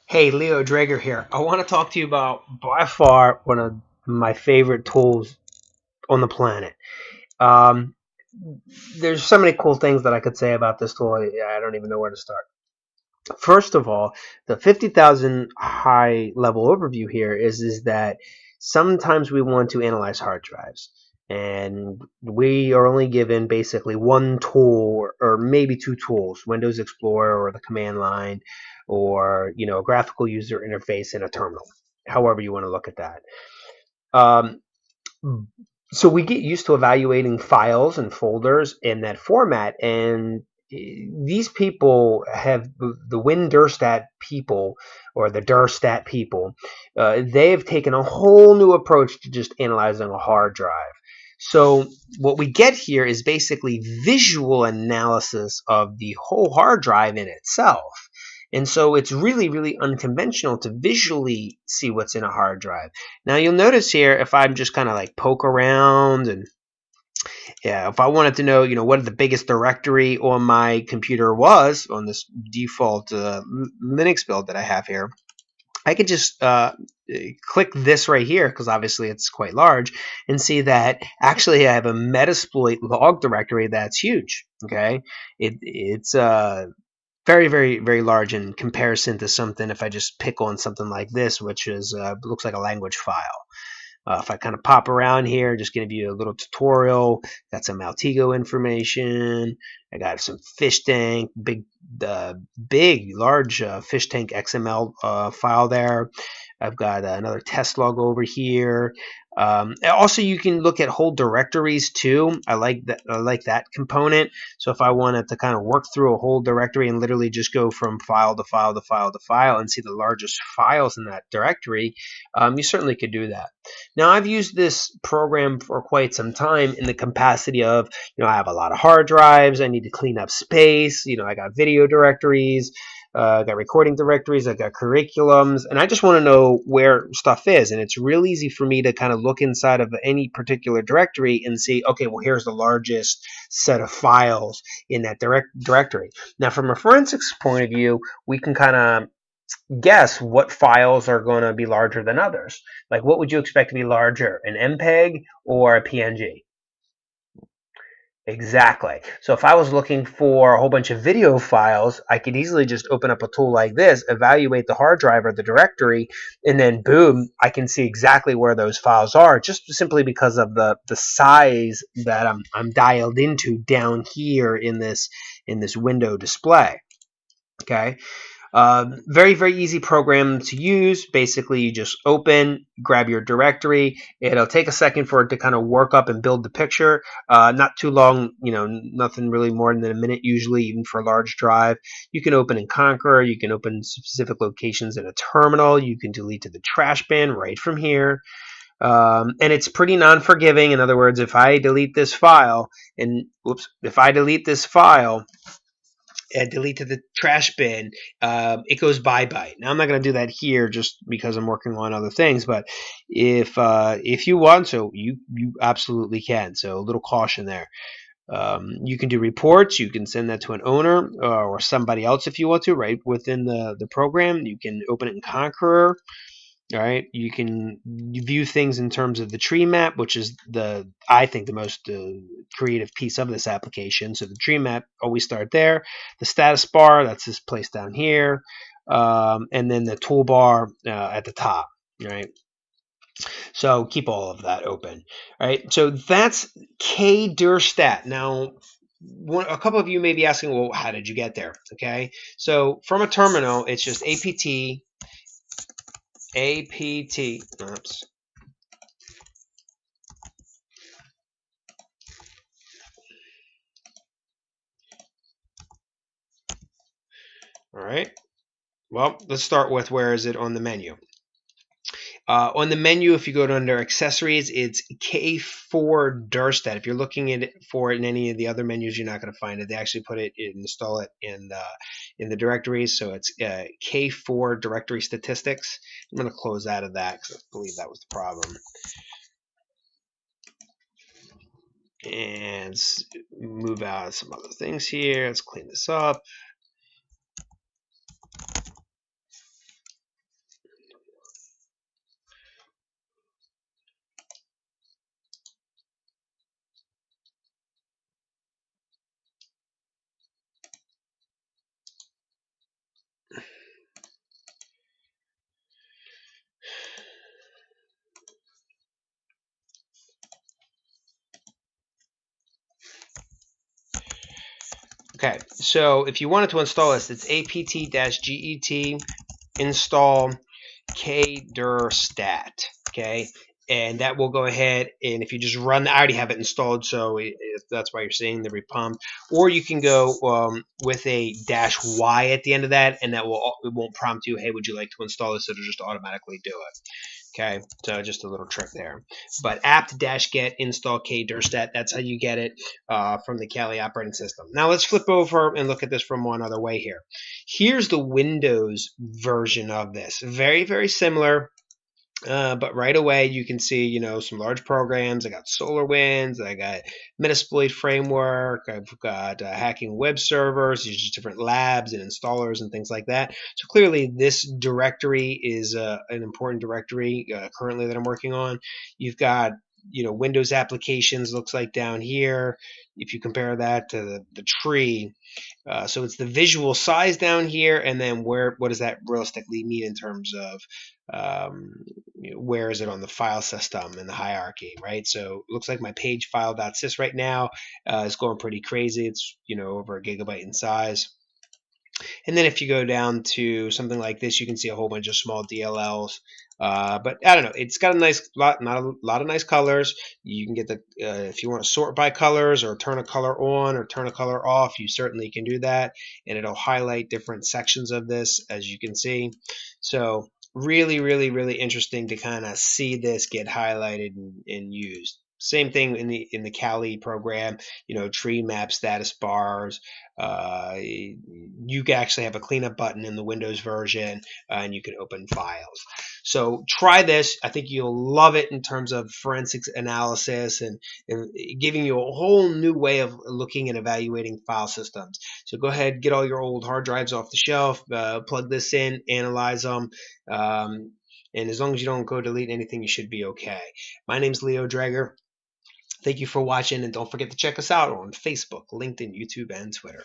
Hey, Leo Drager here. I want to talk to you about by far one of my favorite tools on the planet. Um, there's so many cool things that I could say about this tool. I don't even know where to start. First of all, the 50,000 high level overview here is that sometimes we want to analyze hard drives. And we are only given basically one tool or maybe two tools, Windows Explorer or the command line or a graphical user interface in a terminal, however you want to look at that. Um, so we get used to evaluating files and folders in that format, and these people have the Kdirstat people or the Kdirstat people. They've taken a whole new approach to just analyzing a hard drive. So what we get here is basically visual analysis of the whole hard drive in itself. And so it's really, really unconventional to visually see what's in a hard drive. Now you'll notice here, if I'm just kind of like poke around and yeah, if I wanted to know, what the biggest directory on my computer was on this default Linux build that I have here, I could just click this right here because obviously it's quite large and see that actually I have a Metasploit log directory that's huge. Okay, it's very, very, very large in comparison to something. If I just pick on something like this, which is looks like a language file. If I kind of pop around here, just going to give you a little tutorial. Got some Altigo information. I got some fish tank, big, large fish tank XML file there. I've got another test log over here. Also, you can look at whole directories too. I like that. I like that component. So if I wanted to kind of work through a whole directory and literally just go from file to file to file to file and see the largest files in that directory, you certainly could do that. Now, I've used this program for quite some time in the capacity of, I have a lot of hard drives. I need to clean up space. I got video directories. I got recording directories, I got curriculums, and I just want to know where stuff is. And it's real easy for me to kind of look inside of any particular directory and see, okay, well, here's the largest set of files in that directory. Now, from a forensics point of view, we can kind of guess what files are going to be larger than others. Like, what would you expect to be larger, an MPEG or a PNG? Exactly. So if I was looking for a whole bunch of video files, I could easily just open up a tool like this, evaluate the hard drive or the directory, and then boom, I can see exactly where those files are just simply because of the size that I'm dialed into down here in this window display. Okay. Very, very easy program to use. Basically, you just open, grab your directory. It'll take a second for it to kind of work up and build the picture. Not too long, nothing really more than a minute usually, even for a large drive. You can open and conquer. You can open specific locations in a terminal. You can delete to the trash bin right from here. And it's pretty non-forgiving. In other words, if I delete this file, if I delete this file, delete to the trash bin, it goes bye-bye. Now, I'm not going to do that here just because I'm working on other things, but if you want, so you absolutely can. So a little caution there. You can do reports. You can send that to an owner or somebody else if you want to, right within the program. You can open it in Conqueror. All right, you can view things in terms of the tree map, which is I think the most creative piece of this application. So the tree map, always start there. The status bar, that's this place down here, and then the toolbar at the top. Right. So keep all of that open. All right. So that's Kdirstat. Now, a couple of you may be asking, well, how did you get there? Okay. So from a terminal, it's just apt, oops. All right. Well, let's start with where is it on the menu. On the menu, if you go to under accessories, it's Kdirstat. If you're looking at it for it in any of the other menus, you're not going to find it. They actually install it in the directories. So it's K4 directory statistics. I'm going to close out of that because I believe that was the problem. And move out some other things here. Let's clean this up. Okay, so if you wanted to install this, it's apt-get install Kdirstat. Okay, and that will go ahead, and if you just run, I already have it installed, so that's why you're seeing the repump. Or you can go with a -y at the end of that, and it won't prompt you, hey, would you like to install this? It'll just automatically do it. Okay, so just a little trick there. But apt-get install Kdirstat, that's how you get it from the Kali operating system. Now let's flip over and look at this from one other way here. Here's the Windows version of this. Very, very similar. But right away, you can see, some large programs. I got SolarWinds, I got Metasploit Framework, I've got hacking web servers, these are different labs and installers and things like that. So clearly, this directory is an important directory currently that I'm working on. You've got Windows applications, looks like down here. If you compare that to the tree, so it's the visual size down here, and then what does that realistically mean in terms of where is it on the file system and the hierarchy, right? So it looks like my page file.sys right now is going pretty crazy. It's over a gigabyte in size. And then if you go down to something like this, you can see a whole bunch of small DLLs. But I don't know. It's got not a lot of nice colors. You can get if you want to sort by colors or turn a color on or turn a color off, you certainly can do that, and it'll highlight different sections of this, as you can see. So really, really, really interesting to kind of see this get highlighted and used. Same thing in the Kali program, tree map status bars. You can actually have a cleanup button in the Windows version, and you can open files. So try this. I think you'll love it in terms of forensics analysis and giving you a whole new way of looking and evaluating file systems. So go ahead, get all your old hard drives off the shelf, plug this in, analyze them. And as long as you don't go delete anything, you should be okay. My name's Leo Drager. Thank you for watching, and don't forget to check us out on Facebook, LinkedIn, YouTube, and Twitter.